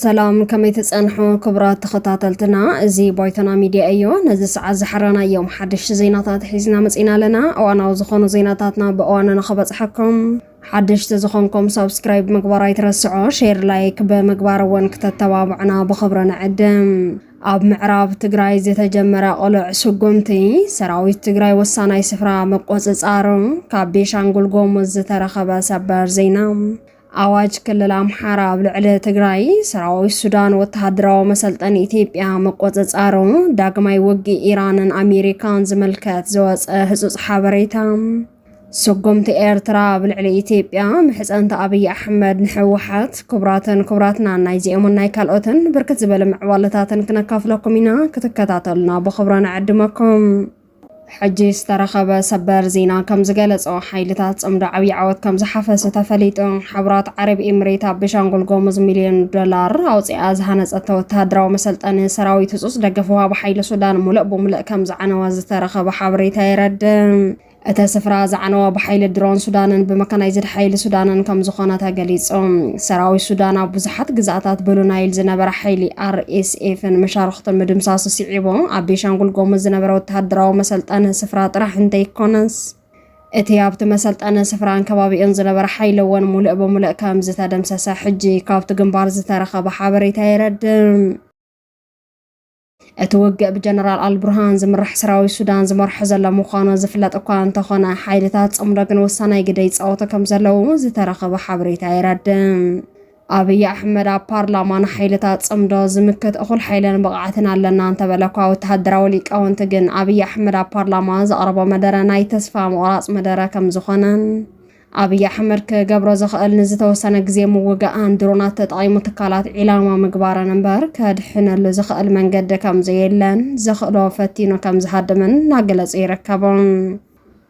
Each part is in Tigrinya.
سلام كما يتصنحوا كبرات تخطاتلتنا زي بايتنا ميديا ايو نزي ساعة زحرنا يوم حدش زيناتات حيزنا مسئنا لنا وانا وزخونو زيناتاتنا بقوانا نخبط حكم حدش تزخونكم سبسكرايب مقبارا يترسعو شير لايك بمقبارا ونكتتوابعنا بخبرنا عدم اب معراب تقراي زي تجمرا قلع سقومتي سراوي تقراي وصاناي سفرا مقوص ارم كابيشان قلقوم وزترخبا سبار زينام አዋጅ ክልል አምሓራ ብልዕሊ ትግራይ ሰራዊት ሱዳን ወተሃደራዊ መሰልጠኒ ኢትዮጵያ መቆጻጸሩ ዳግማይ ወጊ ኢራንን አሜሪካን ዝመልከት ዘወፀ ህጹጽ ሓበሬታ ሰጎምቲ ኤርትራ ብልዕሊ ኢትዮጵያ ምሕፀንቲ አብይ አሕመድ ንሕወሓት ክብራትና ናይ ዚኦምን ናይ ካልኦትን ብርክት ዝበለ ምዕባለታትን ክነካፍለኩም ኢና ክትከታተሉና ብኽብረና ዕድመኩም حجي استرخب سبر زينا كم زغلصو حيلታት ጽምዶ ዓብይ ዓወት ከም ዝሓፈሰ ተፈሊጡ ሓብራት ዓረብ ኤምሬት በሻንጉል ጎመዝ ሚሊዮን ዶላር አውጽያ ዝሃነጸተ ወተሃደራዊ መሰልጠኒ ሰራዊት ህጹጽ ደገፈዋ በኃይለ ሱዳን ሙሉእ ከም ዝዓነዋ ዝተረኸበ ሓበሬታ ይረድም እተ ስፍራ ዝዓነዋ በኃይለ ድሮን ሱዳንን በመካናይዝድ ኃይለ ሱዳንን ከም ዝኾነ ተገሊጾም ሰራዊት ሱዳን ኣብ ብዙሓት ግዛታት ብሉ ናይል ዝነበረ ኃይሊ RSFን መሻርኽትን ምድምሳስ ሲዒቦ ኣብ ቤሻንጉል ጎመዝ ዝነበረ ወተሃደራዊ መሰልጠኒ ስፍራ ጥራሕ እንተይኮነስ እቲ ኣብቲ መሰልጠኒ ስፍራን ከባቢኡን ዝነበረ ኃይለ ውን ሙሉእ ከም ዝተደምሰሰ ሕጂ ካብቲ ግንባር ዝተረኸበ ሓበሬታ ይረድም اتوقع بجنرال البرهان زمرح سراوي السودان زمرح زلا مخانو زفلت اكو انتخونا حيلتات صمدقن وساناي قدي تصوت كم زلو زترخب حبريتا يردم ابي احمد بارلمان حيلتات صمدو زمكت اخل حيلن بقعتنا لنا انت بلكو وتهدراو ليقاونت جن ابي احمد بارلمان زقرب مدره ناي تسفا مقراص مدره كم زخنن አብይ አሕመድ ከገብሮ ዘኽእል ንዝተወሰነ ግዜ ምውጋኣን ድሮናት ተጠቂሙ ትካላት ዒላማ ምግባር ነበር ከድሕነሉ ዘኽእል መንገዲ ከም ዘየለን ዘኽእሎ ፈቲኑ ከም ዝሃድምን ናገለጽ ይረከቦም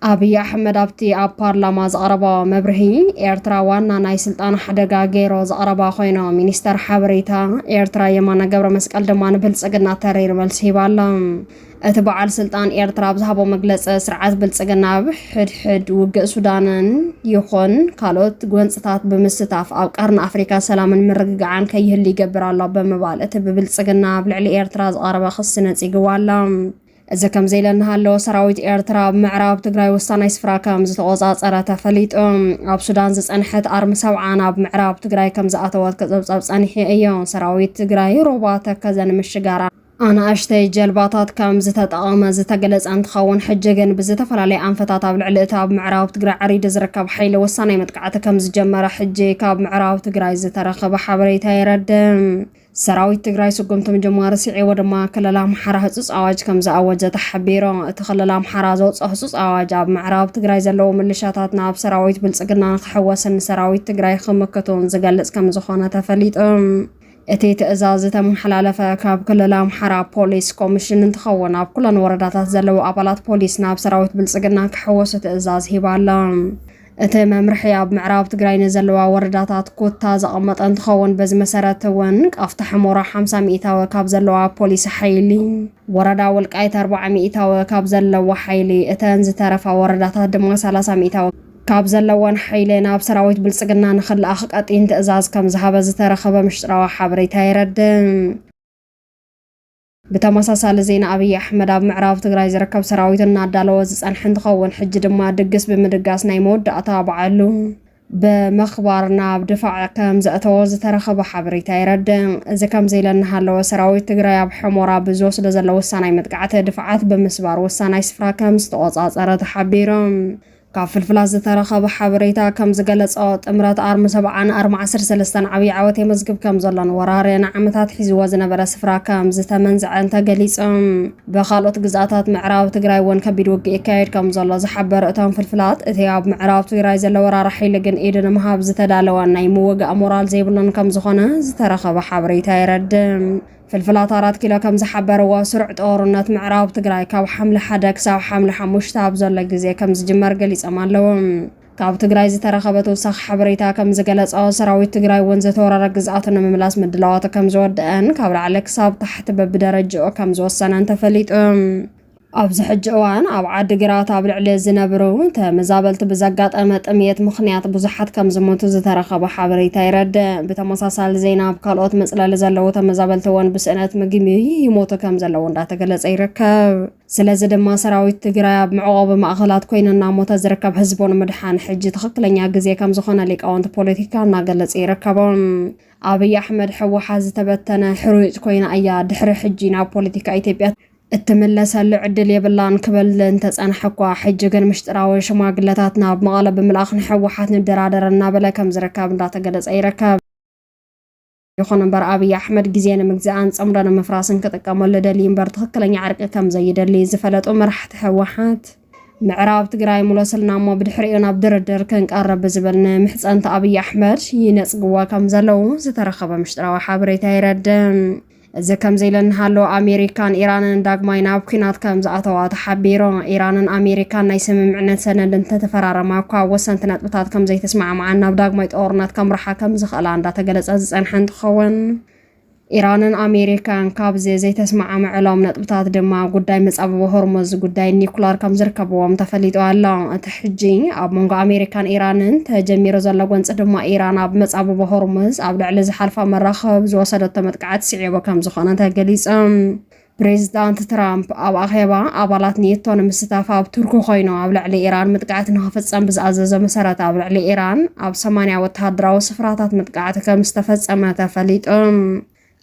አብይ አሕመድ ኣብቲ ኣብ ፓርላማ ዘቕረበ መብርሂ ኤርትራ ዋና ናይ ስልጣን ሓደጋ ገይሮ ዘቕረባ ኮይኑ ሚኒስተር ሓበሬታ ኤርትራ የማነ ገብረ መስቀል ድማ ንብልጽግና ተሪር መልሲ ሂባላ እቲ በዓል ስልጣን ኤርትራ ብዝሃቦ መግለጽ ስርዓት ብልጽግና ብሕድሕድ ውግእ ሱዳንን ይኹን ካልኦት ጎንጽታት ብምስታፍ ኣብ ቀርኒ ኣፍሪካ ሰላምን ምርግጋዕን ከይህሉ ይገብር ኣሎ ብምባል እቲ ብብልጽግና ብልዕሊ ኤርትራ ዝቐረበ ክስ ነጺግዋላ እዚ ከም ዘይለና ሃለወ ሰራዊት ኤርትራ ብምዕራብ ትግራይ ወሳናይ ስፍራ ከም ዝተቆጻጸረ ተፈሊጡ ኣብ ሱዳን ዝጸንሐት ኣርሚ ሰብዓን ኣብ ምዕራብ ትግራይ ከም ዝኣተወት ከጸብጻብ ጸኒሐ እዩ ሰራዊት ትግራይ ሮባ ተከዘን ምሽጋራ أنا أشتي جلباتات كم زتتقام زتجلس عند خوان حججن بزتفعل أنفتات قبل علتها بمعراف تقرأ عريض زركب حيل والصناي متقعت كم زجمرة حجة كاب معراف تقرأ زترخب حبريتها يرد سراويت تقرأ سقمت من جمهور سعي ودما كل لام حرا حسوس أواج كم زأواج تحبيرا تخلى لام حرا زوج حسوس أواج عب معراف تقرأ زلوا من اللشاتات ناب سراويت بالسقنا حوسن سراويت تقرأ خمكتون زجلس كم زخانة تفليت اتي تأزازة محلالفة كاب كل أمحرا بوليس كوميشن انتخونا بكل ورداتات زلو أبالات بوليس ناب سراويت بالسقنا كحوسة تأزاز هبالام اتي ممرحيا بمعراب تقراي نزلوا ورداتات كوتا زقمت انتخون بز مسارات ونك افتح مورا 500 وكاب زلوا بوليس حيلي وردا والقايت 400 وكاب زلوا حيلي اتنز ترفا ورداتات دمو 300 كاب زلوان حيلنا بسراويت بالسقنا نخل أخك أطين تأزاز كم زهابة زترخبة مشتروا حبريتها يردم بتماسا لزين أبي أحمد أب معراف تقراي زركب سراويت النادالو وزس أنحن تخون حج دما دقس بمدقاس نايمود أتابع له بمخبارنا بدفع كم زأتوز ترخبة حبريتها يردم إذا كم زي لنها لو سراويت تقراي بحمورا بزوس لزلو الساناي متقعته دفعات بمسبار والساناي سفرا كم ستوصات أرد حبيرم كافل فلاز ترخب حبريتا كم زقلت أوت امرات أرم 7 عبي عوتي مزقب كم زلان ورارين عمتات حيز وزن برا سفرا كم زتمنزع انت قليس بخالوت قزاتات معراو تقراي وان كبير وقي كاير كم زلا زحبر اتام في الفلات اتياب معراو تقراي زلا ورا رحي لقن ايدن مهاب زتدالوان نايمو وقا مورال زيبلن كم زخونه زترخب حبريتا يردم في الفلاتارات كيلو كم زحبر وسرعة أورنات معراب تقراي كاب حمل حدك ساو حمل حموشتاب زولا جزي كم زجمر قليس أمان لهم كاب تقراي زترخبت وسخ حبريتا كم زقلت أو سراويت تقراي ونزت ورا رقزاتنا مملاس مدلوات كم زود أن كاب عليك صاب تحت باب درجة كم زوسنا انت فليت ኣብዚ ሕጂ እዋን ኣብ ዓዲ ግራት ኣብ ልዕሊ ዝነብሩ ተመዛበልቲ ብዘጋጠመ ጥምየት ምኽንያት ብዙሓት ከም ዝሞቱ ዝተረኸበ ሓበሬታ ይረድእ። ብተመሳሳሊ ዜና ኣብ ካልኦት መፅለሊ ዘለዉ ተመዛበልቲ እውን ብስእነት ምግቢ ይሞቱ ከም ዘለዉ እንዳተገለጸ ይርከብ። ስለዚ ድማ ሰራዊት ትግራይ ኣብ መዕቆቢ ማእኸላት ኮይኑ እናሞተ ዝርከብ ህዝቡ ንምድሓን ሕጂ ትኽክለኛ ግዜ ከም ዝኾነ ሊቃውንቲ ፖለቲካ እናገለጹ ይርከቦም። ኣብይ ኣሕመድ ሕወሓት ዝተበተነ ሕሩጭ ኮይና እያ ድሕሪ ሕጂ ናብ ፖለቲካ ኢትዮጵያ እትምለሰሉ ዕድል የብላን ክብል እንተጸንሐ እኳ ሕጂ ግን ምስጢራዊ ሽማግለታት ናብ መቐለ ብምልኣኽ ንሕወሓት ንደራደር እናበለ ከም ዝርከብ እንዳተገለጸ ይርከብ። ይኹን እምበር ኣብይ ኣሕመድ ግዜ ንምግዛእን ጽምዶ ንምፍራስን ክጥቀመሉ ደልዩ እምበር ትኽክለኛ ዕርቂ ከም ዘይደሊ ዝፈለጡ መራሕቲ ሕወሓት ምዕራብ ትግራይ ሙሉስልና እሞ ብድሕሪኡ ናብ ድርድር ክንቀርብ ብዝብል ንምሕፀንቲ ኣብይ ኣሕመድ ይነጽግዎ ከም ዘለዉ ዝተረኸበ ምስጢራዊ ሓበሬታ ይረድእ። እዚ ከም ዘይለንሃሎ ኣሜሪካን ኢራንን ዳግማይ ናብ ኩናት ከም ዝኣተዋ ተሓቢሩ ኢራንን ኣሜሪካን ናይ ስምምዕነት ሰነድ እንተተፈራረማ እኳ ወሰንቲ ነጥብታት ከም ዘይተስማዕምዓን ናብ ዳግማይ ጦርነት ከምርሓ ከም ዝኽእላ እንዳተገለጸ ዝጸንሐ እንትኸውን ኢራንን ኣሜሪካን ካብዚ ዘይተስማዕምዕሎም ነጥብታት ድማ ጉዳይ መጻበቢ ሆርሙዝ ጉዳይ ኒኩለር ከም ዝርከብዎም ተፈሊጡ ኣሎ። እቲ ሕጂ ኣብ መንጎ ኣሜሪካን ኢራንን ተጀሚሩ ዘሎ ጎንፂ ድማ ኢራን ኣብ መጻበቢ ሆርሙዝ ኣብ ልዕሊ ዝሓልፋ መራኸብ ዝወሰደቶ መጥቃዕቲ ስዒቦ ከም ዝኾነ ተገሊጹ። ፕሬዚዳንት ትራምፕ ኣብ ኣኼባ ኣባላት ኔቶ ንምስታፍ ኣብ ቱርኪ ኮይኑ ኣብ ልዕሊ ኢራን መጥቃዕቲ ንኽፍጸም ብዝኣዘዘ መሰረት ኣብ ልዕሊ ኢራን ኣብ 80 ወተሃደራዊ ስፍራታት መጥቃዕቲ ከም ዝተፈጸመ ተፈሊጡ።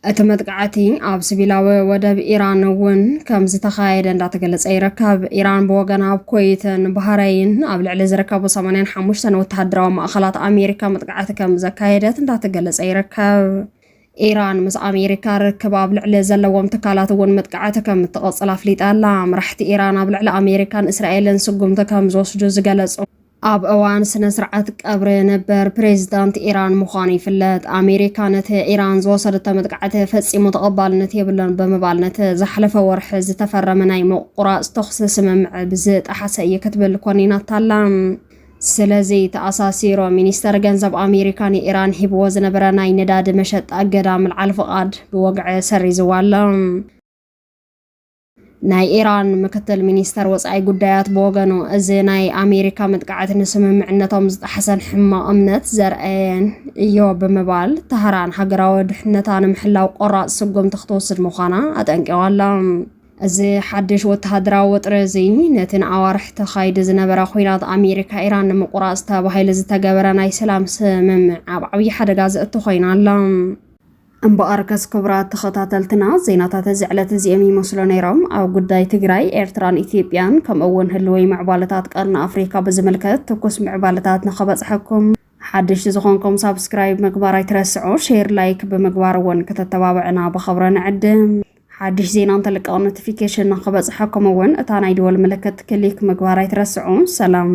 እቲ መጥቃዕቲ ኣብ ሲቪላዊ ወደብ ኢራን እውን ከም ዝተኻየደ እንዳተገለጸ ይርከብ። ኢራን ብወገና ኣብ ኩዌትን ባህረይን ኣብ ልዕሊ ዝርከቡ 85 ወተሃደራዊ ማእኸላት ኣሜሪካ መጥቃዕቲ ከም ዘካየደት እንዳተገለጸ ይርከብ። ኢራን ምስ ኣሜሪካ ርክብ ኣብ ልዕሊ ዘለዎም ትካላት እውን መጥቃዕቲ ከም እትቐጽል ኣፍሊጣ ኣላ። መራሕቲ ኢራን ኣብ ልዕሊ ኣሜሪካን እስራኤልን ስጉምቲ ከም ዝወስዱ ዝገለጹ ኣብ እዋን ስነ ስርዓት ቀብሪ ነበር ፕሬዚዳንት ኢራን ምዃኑ ይፍለጥ። ኣሜሪካ ነቲ ኢራን ዝወሰደቶ መጥቃዕቲ ፈጺሙ ተቐባልነት የብሎን ብምባል ነቲ ዝሓለፈ ወርሒ ዝተፈረመ ናይ ምቁራጽ ተኹሲ ስምምዕ ብዝጠሓሰ እየ ክትብል ኮኒናታ ኣላ። ስለዚ ተኣሳሲሮ ሚኒስተር ገንዘብ ኣሜሪካ ንኢራን ሂብዎ ዝነበረ ናይ ነዳዲ መሸጢ ኣገዳ ምልዓል ፍቓድ ብወግዒ ሰሪዝዋ ኣሎ። ናይ ኢራን ምክትል ሚኒስተር ወጻኢ ጉዳያት ብወገኑ እዚ ናይ ኣሜሪካ መጥቃዕቲ ንስምምዕነቶም ዝጠሓሰን ሕማቕ እምነት ዘርአየን እዮ ብምባል ተህራን ሃገራዊ ድሕነታ ንምሕላው ቆራጽ ስጉምቲ ክትወስድ ምዃና ኣጠንቂዋ ኣላ። እዚ ሓድሽ ወተሃደራዊ ውጥሪ እዚ ነቲ ንኣዋርሕ ተኻይዲ ዝነበረ ኩናት ኣሜሪካ ኢራን ንምቁራጽ ተባሂሉ ዝተገበረ ናይ ሰላም ስምምዕ ኣብ ዓብዪ ሓደጋ ዘእቱ ኮይና ኣላ። እምበኣርከስ ክቡራት ተኸታተልትና ዜናታት እዚ ዕለት እዚኦም ይመስሉ ነይሮም። ኣብ ጉዳይ ትግራይ ኤርትራን ኢትዮጵያን ከምኡውን ህልወይ ምዕባለታት ቀርኒ ኣፍሪካ ብዝምልከት ትኩስ ምዕባለታት ንኸበፅሐኩም ሓድሽ ዝኾንኩም ሳብስክራይብ ምግባር ኣይትረስዑ፣ ሼር ላይክ ብምግባር እውን ከተተባብዕና ብኸብረ ንዕድም። ሓድሽ ዜና እንተልቀቕ ኖቲፊኬሽን ንኸበፅሐኩም እውን እታ ናይ ደወል ምልክት ክሊክ ምግባር ኣይትረስዑ። ሰላም